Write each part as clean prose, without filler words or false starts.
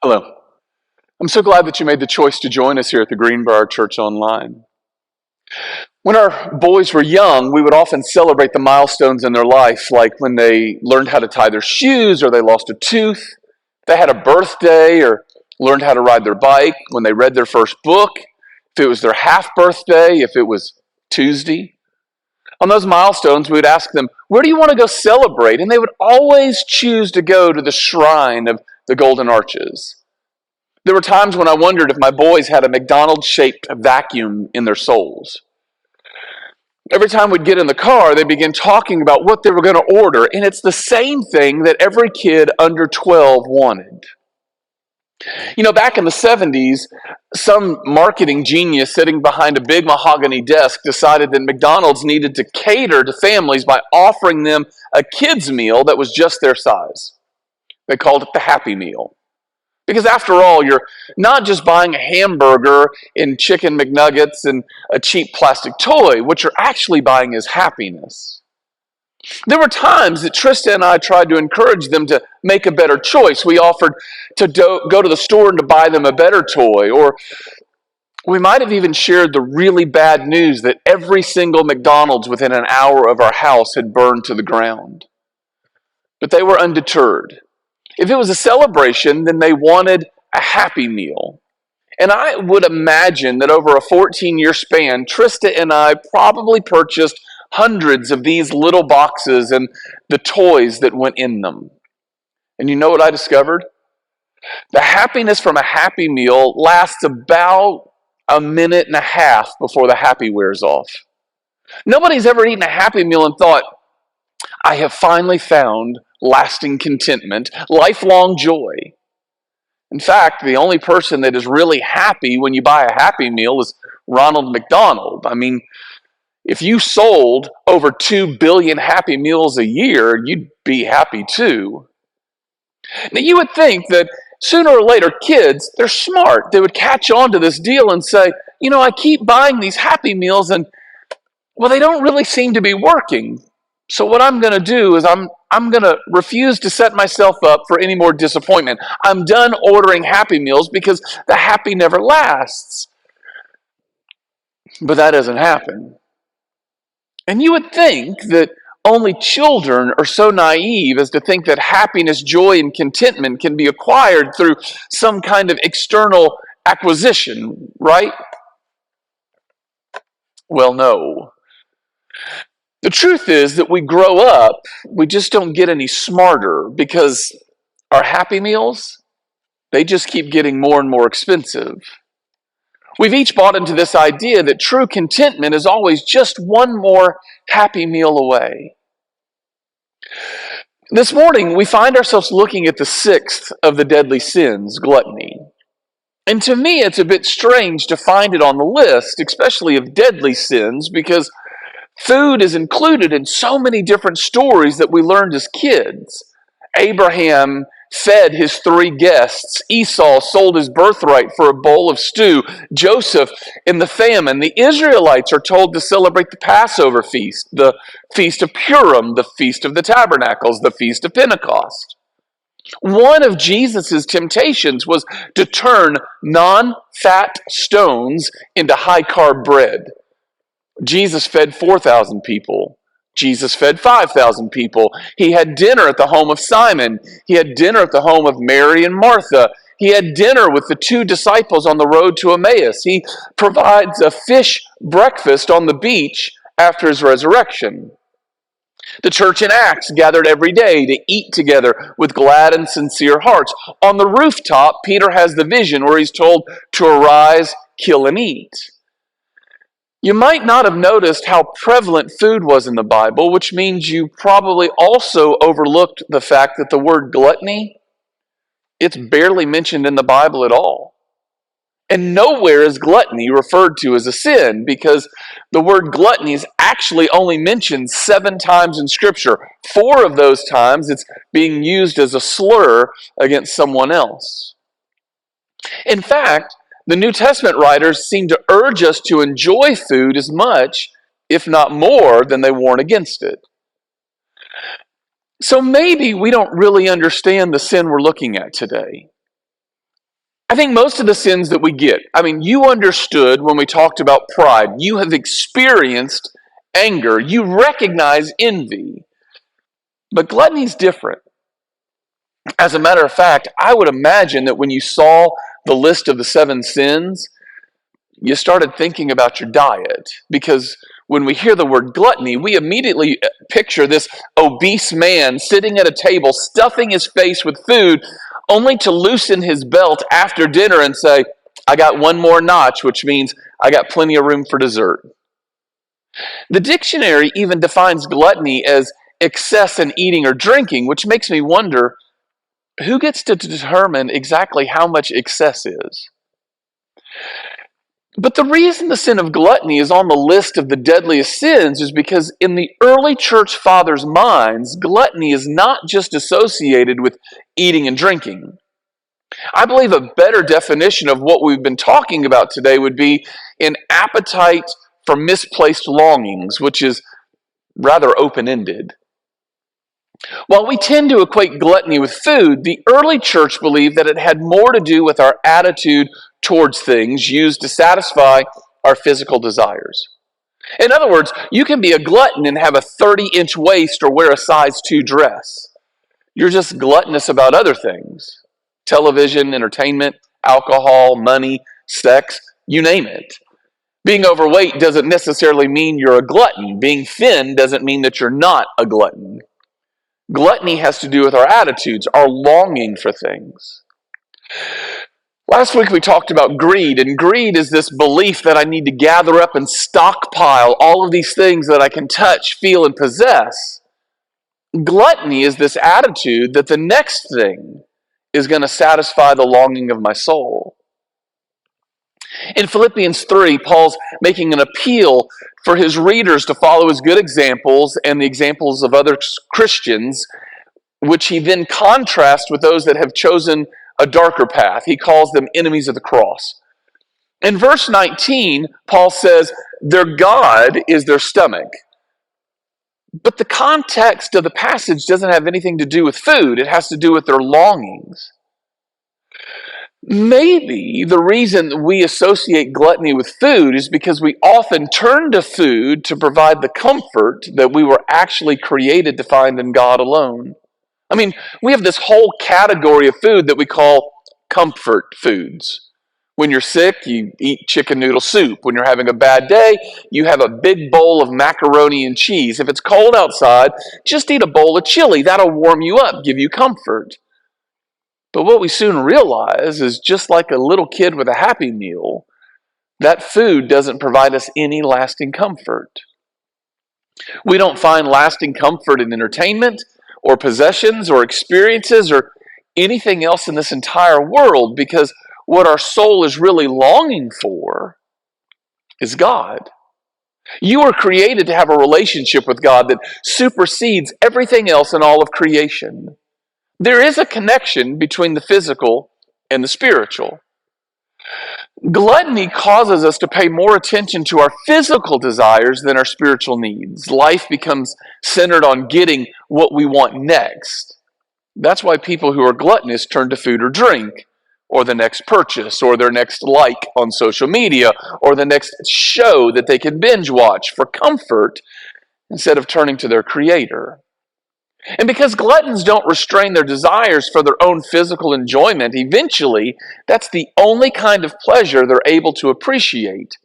Hello. I'm so glad that you made the choice to join us here at the Greenbrier Church Online. When our boys were young, we would often celebrate the milestones in their life, like when they learned how to tie their shoes or they lost a tooth, they had a birthday or learned how to ride their bike, when they read their first book, if it was their half birthday, if it was Tuesday. On those milestones, we would ask them, where do you want to go celebrate? And they would always choose to go to the shrine of the Golden Arches. There were times when I wondered if my boys had a McDonald's-shaped vacuum in their souls. Every time we'd get in the car, they'd begin talking about what they were going to order, and it's the same thing that every kid under 12 wanted. You know, back in the 70s, some marketing genius sitting behind a big mahogany desk decided that McDonald's needed to cater to families by offering them a kids' meal that was just their size. They called it the Happy Meal. Because after all, you're not just buying a hamburger and chicken McNuggets and a cheap plastic toy. What you're actually buying is happiness. There were times that Trista and I tried to encourage them to make a better choice. We offered to go to the store and to buy them a better toy. Or we might have even shared the really bad news that every single McDonald's within an hour of our house had burned to the ground. But they were undeterred. If it was a celebration, then they wanted a Happy Meal. And I would imagine that over a 14-year span, Trista and I probably purchased hundreds of these little boxes and the toys that went in them. And you know what I discovered? The happiness from a Happy Meal lasts about a minute and a half before the happy wears off. Nobody's ever eaten a Happy Meal and thought, I have finally found lasting contentment, lifelong joy. In fact, the only person that is really happy when you buy a Happy Meal is Ronald McDonald. I mean, if you sold over 2 billion Happy Meals a year, you'd be happy too. Now, you would think that sooner or later, kids, they're smart. They would catch on to this deal and say, you know, I keep buying these Happy Meals and, well, they don't really seem to be working. So what I'm going to do is I'm going to refuse to set myself up for any more disappointment. I'm done ordering Happy Meals because the happy never lasts. But that doesn't happen. And you would think that only children are so naive as to think that happiness, joy, and contentment can be acquired through some kind of external acquisition, right? Well, no. The truth is that we grow up, we just don't get any smarter because our Happy Meals, they just keep getting more and more expensive. We've each bought into this idea that true contentment is always just one more Happy Meal away. This morning, we find ourselves looking at the sixth of the deadly sins, gluttony. And to me, it's a bit strange to find it on the list, especially of deadly sins, because food is included in so many different stories that we learned as kids. Abraham fed his 3 guests. Esau sold his birthright for a bowl of stew. Joseph in the famine. The Israelites are told to celebrate the Passover feast, the Feast of Purim, the Feast of the Tabernacles, the Feast of Pentecost. One of Jesus' temptations was to turn non-fat stones into high-carb bread. Jesus fed 4,000 people. Jesus fed 5,000 people. He had dinner at the home of Simon. He had dinner at the home of Mary and Martha. He had dinner with the 2 disciples on the road to Emmaus. He provides a fish breakfast on the beach after his resurrection. The church in Acts gathered every day to eat together with glad and sincere hearts. On the rooftop, Peter has the vision where he's told to arise, kill, and eat. You might not have noticed how prevalent food was in the Bible, which means you probably also overlooked the fact that the word gluttony, it's barely mentioned in the Bible at all. And nowhere is gluttony referred to as a sin, because the word gluttony is actually only mentioned 7 times in Scripture. 4 of those times it's being used as a slur against someone else. In fact, the New Testament writers seem to urge us to enjoy food as much, if not more, than they warn against it. So maybe we don't really understand the sin we're looking at today. I think most of the sins that we get, you understood when we talked about pride. You have experienced anger. You recognize envy. But gluttony is different. As a matter of fact, I would imagine that when you saw the list of the 7 sins, you started thinking about your diet. Because when we hear the word gluttony, we immediately picture this obese man sitting at a table, stuffing his face with food, only to loosen his belt after dinner and say, I got one more notch, which means I got plenty of room for dessert. The dictionary even defines gluttony as excess in eating or drinking, which makes me wonder, who gets to determine exactly how much excess is? But the reason the sin of gluttony is on the list of the deadliest sins is because in the early church fathers' minds, gluttony is not just associated with eating and drinking. I believe a better definition of what we've been talking about today would be an appetite for misplaced longings, which is rather open-ended. While we tend to equate gluttony with food, the early church believed that it had more to do with our attitude towards things used to satisfy our physical desires. In other words, you can be a glutton and have a 30-inch waist or wear a size 2 dress. You're just gluttonous about other things. Television, entertainment, alcohol, money, sex, you name it. Being overweight doesn't necessarily mean you're a glutton. Being thin doesn't mean that you're not a glutton. Gluttony has to do with our attitudes, our longing for things. Last week we talked about greed, and greed is this belief that I need to gather up and stockpile all of these things that I can touch, feel, and possess. Gluttony is this attitude that the next thing is going to satisfy the longing of my soul. In Philippians 3, Paul's making an appeal for his readers to follow his good examples and the examples of other Christians, which he then contrasts with those that have chosen a darker path. He calls them enemies of the cross. In verse 19, Paul says, their God is their stomach. But the context of the passage doesn't have anything to do with food. It has to do with their longings. Maybe the reason we associate gluttony with food is because we often turn to food to provide the comfort that we were actually created to find in God alone. We have this whole category of food that we call comfort foods. When you're sick, you eat chicken noodle soup. When you're having a bad day, you have a big bowl of macaroni and cheese. If it's cold outside, just eat a bowl of chili. That'll warm you up, give you comfort. But what we soon realize is just like a little kid with a Happy Meal, that food doesn't provide us any lasting comfort. We don't find lasting comfort in entertainment or possessions or experiences or anything else in this entire world, because what our soul is really longing for is God. You were created to have a relationship with God that supersedes everything else in all of creation. There is a connection between the physical and the spiritual. Gluttony causes us to pay more attention to our physical desires than our spiritual needs. Life becomes centered on getting what we want next. That's why people who are gluttonous turn to food or drink, or the next purchase, or their next like on social media, or the next show that they can binge watch for comfort instead of turning to their Creator. And because gluttons don't restrain their desires for their own physical enjoyment, eventually that's the only kind of pleasure they're able to appreciate,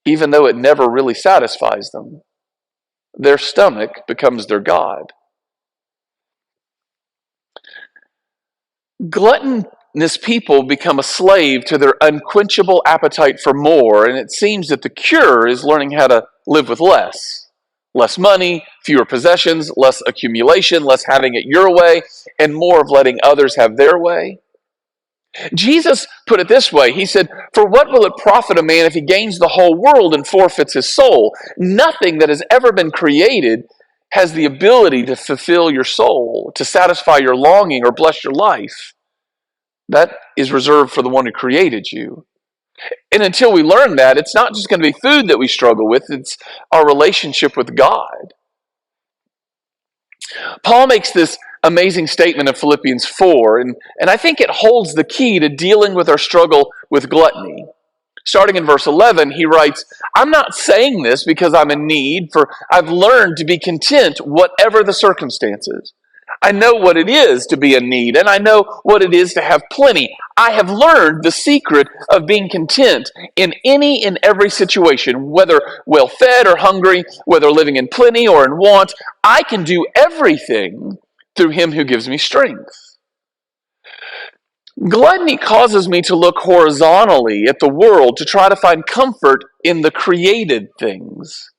even though it never really satisfies them. Their stomach becomes their God. Gluttonous people become a slave to their unquenchable appetite for more, and it seems that the cure is learning how to live with less. Less money, fewer possessions, less accumulation, less having it your way, and more of letting others have their way. Jesus put it this way. He said, "For what will it profit a man if he gains the whole world and forfeits his soul?" Nothing that has ever been created has the ability to fulfill your soul, to satisfy your longing, or bless your life. That is reserved for the one who created you. And until we learn that, it's not just going to be food that we struggle with, it's our relationship with God. Paul makes this amazing statement in Philippians 4, and I think it holds the key to dealing with our struggle with gluttony. Starting in verse 11, he writes, "I'm not saying this because I'm in need, for I've learned to be content whatever the circumstances. I know what it is to be in need, and I know what it is to have plenty. I have learned the secret of being content in any and every situation, whether well-fed or hungry, whether living in plenty or in want. I can do everything through him who gives me strength." Gluttony causes me to look horizontally at the world to try to find comfort in the created things.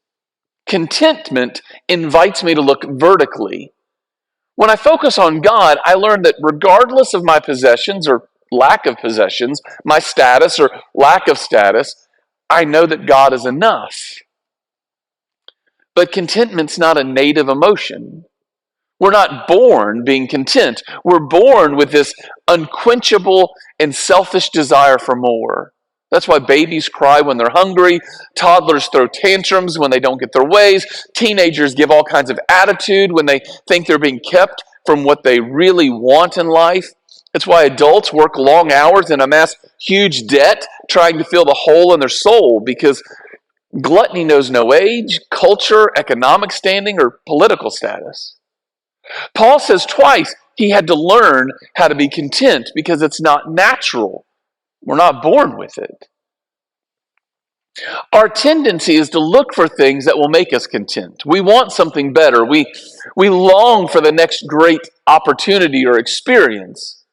Contentment invites me to look vertically. When I focus on God, I learn that regardless of my possessions or lack of possessions, my status or lack of status, I know that God is enough. But contentment's not a native emotion. We're not born being content. We're born with this unquenchable and selfish desire for more. That's why babies cry when they're hungry, toddlers throw tantrums when they don't get their ways, teenagers give all kinds of attitude when they think they're being kept from what they really want in life. It's why adults work long hours and amass huge debt trying to fill the hole in their soul, because gluttony knows no age, culture, economic standing, or political status. Paul says twice he had to learn how to be content because it's not natural. We're not born with it. Our tendency is to look for things that will make us content. We want something better. We long for the next great opportunity or experience.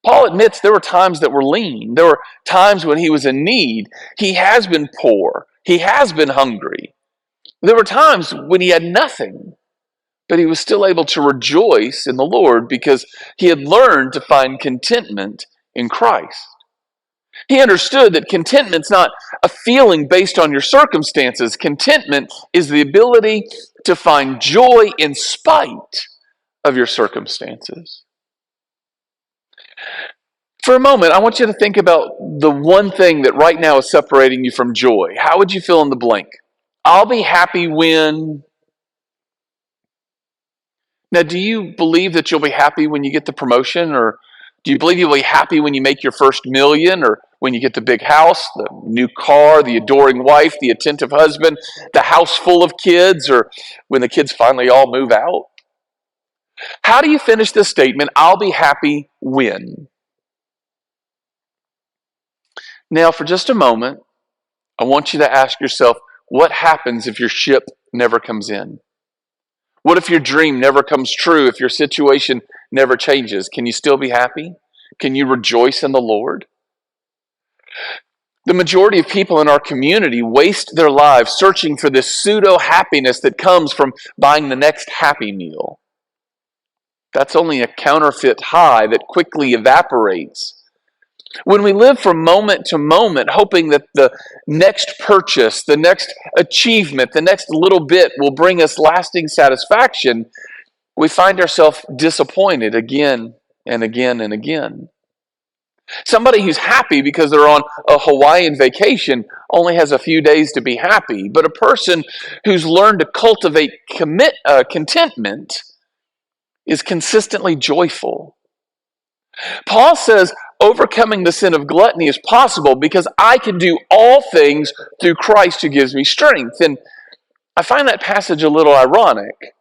Paul admits there were times that were lean. There were times when he was in need. He has been poor. He has been hungry. There were times when he had nothing. But he was still able to rejoice in the Lord because he had learned to find contentment in Christ. He understood that contentment's not a feeling based on your circumstances. Contentment is the ability to find joy in spite of your circumstances. For a moment, I want you to think about the one thing that right now is separating you from joy. How would you fill in the blank? I'll be happy when... Now, do you believe that you'll be happy when you get the promotion? Or do you believe you'll be happy when you make your first million? Or when you get the big house, the new car, the adoring wife, the attentive husband, the house full of kids? Or when the kids finally all move out? How do you finish this statement, I'll be happy when? Now, for just a moment, I want you to ask yourself, what happens if your ship never comes in? What if your dream never comes true? If your situation never changes? Can you still be happy? Can you rejoice in the Lord? The majority of people in our community waste their lives searching for this pseudo-happiness that comes from buying the next Happy Meal. That's only a counterfeit high that quickly evaporates. When we live from moment to moment, hoping that the next purchase, the next achievement, the next little bit will bring us lasting satisfaction, we find ourselves disappointed again and again and again. Somebody who's happy because they're on a Hawaiian vacation only has a few days to be happy, but a person who's learned to cultivate contentment is consistently joyful. Paul says overcoming the sin of gluttony is possible because I can do all things through Christ who gives me strength. And I find that passage a little ironic.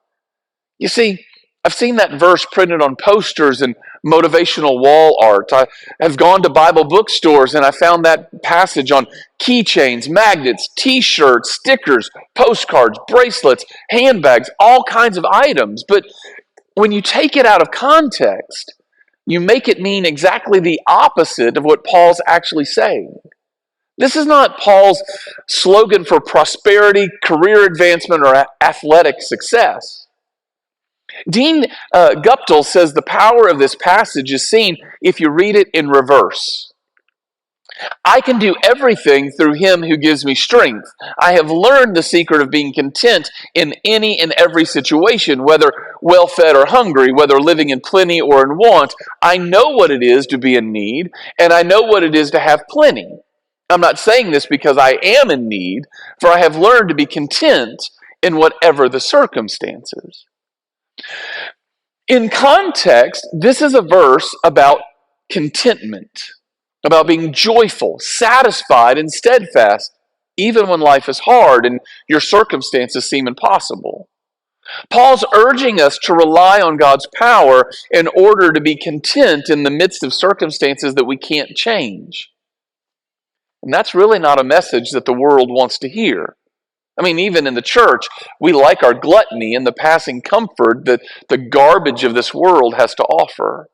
You see, I've seen that verse printed on posters and motivational wall art. I have gone to Bible bookstores and I found that passage on keychains, magnets, t-shirts, stickers, postcards, bracelets, handbags, all kinds of items. But when you take it out of context, you make it mean exactly the opposite of what Paul's actually saying. This is not Paul's slogan for prosperity, career advancement, or athletic success. Dean Guptill says the power of this passage is seen if you read it in reverse. I can do everything through him who gives me strength. I have learned the secret of being content in any and every situation, whether well-fed or hungry, whether living in plenty or in want. I know what it is to be in need, and I know what it is to have plenty. I'm not saying this because I am in need, for I have learned to be content in whatever the circumstances. In context, this is a verse about contentment, about being joyful, satisfied, and steadfast, even when life is hard and your circumstances seem impossible. Paul's urging us to rely on God's power in order to be content in the midst of circumstances that we can't change. And that's really not a message that the world wants to hear. I mean, even in the church, we like our gluttony and the passing comfort that the garbage of this world has to offer.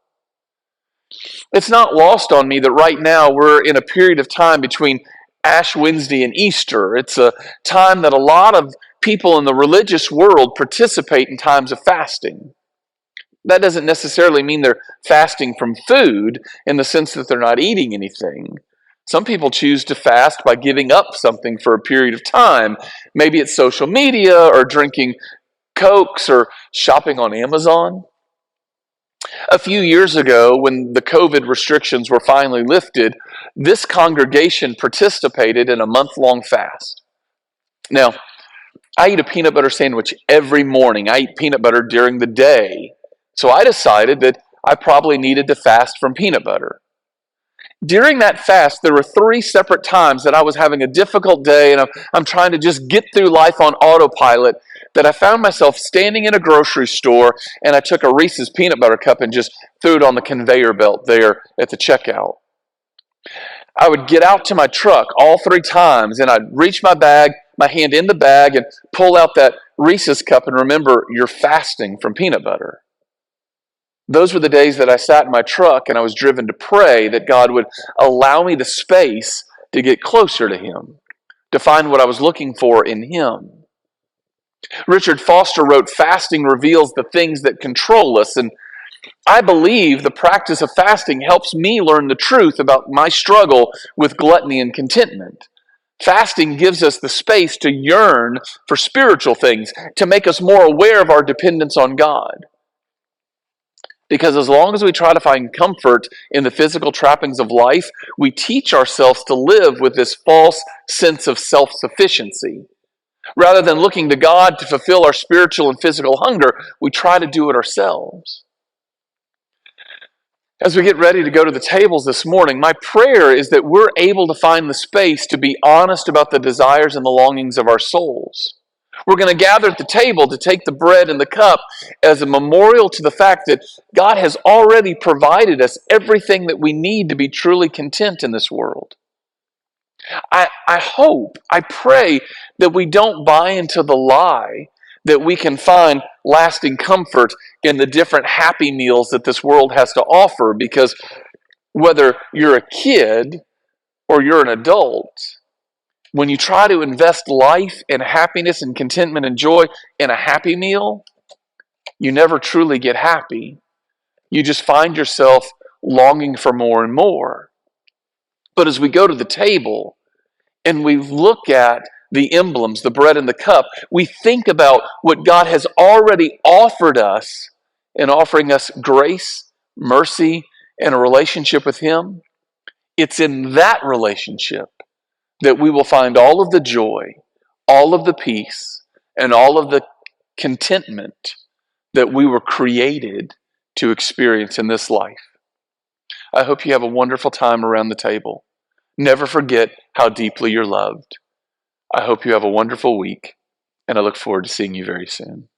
It's not lost on me that right now we're in a period of time between Ash Wednesday and Easter. It's a time that a lot of people in the religious world participate in times of fasting. That doesn't necessarily mean they're fasting from food in the sense that they're not eating anything. Some people choose to fast by giving up something for a period of time. Maybe it's social media or drinking Cokes or shopping on Amazon. A few years ago, when the COVID restrictions were finally lifted, this congregation participated in a month-long fast. Now, I eat a peanut butter sandwich every morning. I eat peanut butter during the day. So I decided that I probably needed to fast from peanut butter. During that fast, there were 3 separate times that I was having a difficult day and I'm trying to just get through life on autopilot, that I found myself standing in a grocery store and I took a Reese's peanut butter cup and just threw it on the conveyor belt there at the checkout. I would get out to my truck all 3 times and I'd reach my hand in the bag and pull out that Reese's cup and remember, you're fasting from peanut butter. Those were the days that I sat in my truck and I was driven to pray that God would allow me the space to get closer to Him, to find what I was looking for in Him. Richard Foster wrote, "Fasting reveals the things that control us," and I believe the practice of fasting helps me learn the truth about my struggle with gluttony and contentment. Fasting gives us the space to yearn for spiritual things, to make us more aware of our dependence on God. Because as long as we try to find comfort in the physical trappings of life, we teach ourselves to live with this false sense of self-sufficiency. Rather than looking to God to fulfill our spiritual and physical hunger, we try to do it ourselves. As we get ready to go to the tables this morning, my prayer is that we're able to find the space to be honest about the desires and the longings of our souls. We're going to gather at the table to take the bread and the cup as a memorial to the fact that God has already provided us everything that we need to be truly content in this world. I pray that we don't buy into the lie that we can find lasting comfort in the different happy meals that this world has to offer, because whether you're a kid or you're an adult, when you try to invest life and happiness and contentment and joy in a happy meal, you never truly get happy. You just find yourself longing for more and more. But as we go to the table and we look at the emblems, the bread and the cup, we think about what God has already offered us in offering us grace, mercy, and a relationship with Him. It's in that relationship that we will find all of the joy, all of the peace, and all of the contentment that we were created to experience in this life. I hope you have a wonderful time around the table. Never forget how deeply you're loved. I hope you have a wonderful week, and I look forward to seeing you very soon.